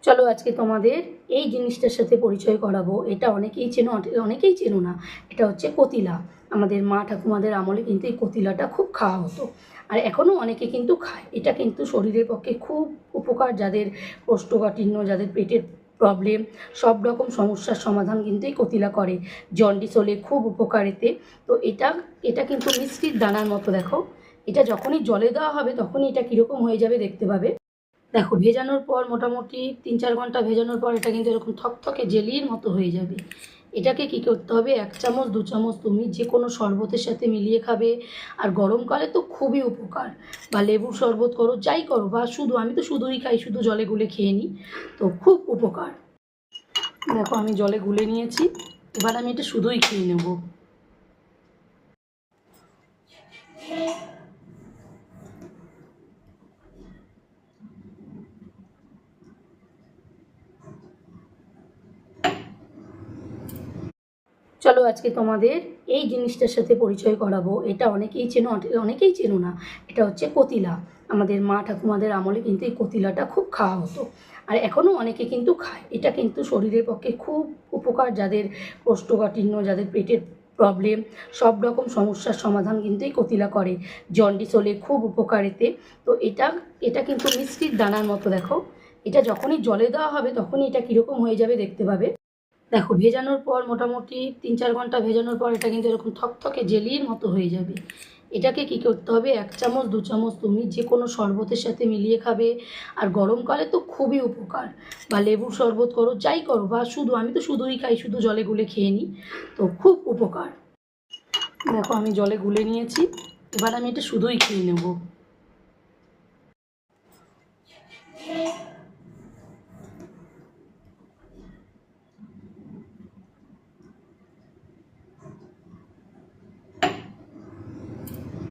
চলো আজকে তোমাদের এই জিনিসটার সাথে পরিচয় করাবো। এটা অনেকেই চেনো না। এটা হচ্ছে কতিলা। আমাদের মা ঠাকুমাদের আমলে কিন্তু এই কতিলাটা খুব খাওয়া হতো, আর এখনও অনেকে কিন্তু খায়। এটা কিন্তু শরীরের পক্ষে খুব উপকার, যাদের কোষ্ঠকাঠিন্য, যাদের পেটের প্রবলেম, সব রকম সমস্যার সমাধান কিন্তু এই কতিলা করে। জন্ডিস হলে খুব উপকার এতে। তো এটা কিন্তু মিষ্টির দানার মতো। দেখো, এটা যখনই জলে দেওয়া হবে তখনই এটা কীরকম হয়ে যাবে দেখতে পাবে। দেখো, ভেজানোর পর মোটামুটি 3-4 ঘন্টা ভেজানোর পর এটা কিন্তু এরকম থকথকে জেলির মতো হয়ে যাবে। এটাকে কি করতে হবে, 1 চামচ 2 চামচ তুমি যে কোনো শরবতের সাথে মিলিয়ে খাবে। আর গরমকালে তো খুবই উপকার। বা লেবুর শরবত করো, যাই করো, বা আমি তো শুধুই খাই, শুধু জলে গুলে খেয়ে নিই, তো খুব উপকার। দেখো, আমি জলে গুলে নিয়েছি, এবার আমি এটা শুধুই খেয়ে নেব। চলো আজকে তোমাদের এই জিনিসটার সাথে পরিচয় করাবো। এটা অনেকেই চেনো না। এটা হচ্ছে কতিলা। আমাদের মা ঠাকুমাদের আমলে কিন্তু এই কতিলাটা খুব খাওয়া হতো, আর এখনও অনেকে কিন্তু খায়। এটা কিন্তু শরীরের পক্ষে খুব উপকার, যাদের কোষ্ঠকাঠিন্য, যাদের পেটের প্রবলেম, সব রকম সমস্যার সমাধান কিন্তু এই কতিলা করে। জন্ডিস হলে খুব উপকার এতে। তো এটা কিন্তু মিষ্টির দানার মতো। দেখো, এটা যখনই জলে দেওয়া হবে তখনই এটা কীরকম হয়ে যাবে দেখতে পাবে। দেখো, ভেজানোর পর মোটামুটি 3-4 ঘন্টা ভেজানোর পর এটা কিন্তু এরকম থকথকে জেলির মতো হয়ে যাবে। এটাকে কি করতে হবে, 1 চামচ 2 চামচ তুমি যে কোনো শরবতের সাথে মিলিয়ে খাবে। আর গরমকালে তো খুবই উপকার। বা লেবুর শরবত করো, যাই করো, বা আমি তো শুধুই খাই, শুধু জলে গুলে খেয়ে নিই, তো খুব উপকার। দেখো, আমি জলে গুলে নিয়েছি, এবার আমি এটা শুধুই খেয়ে নেব।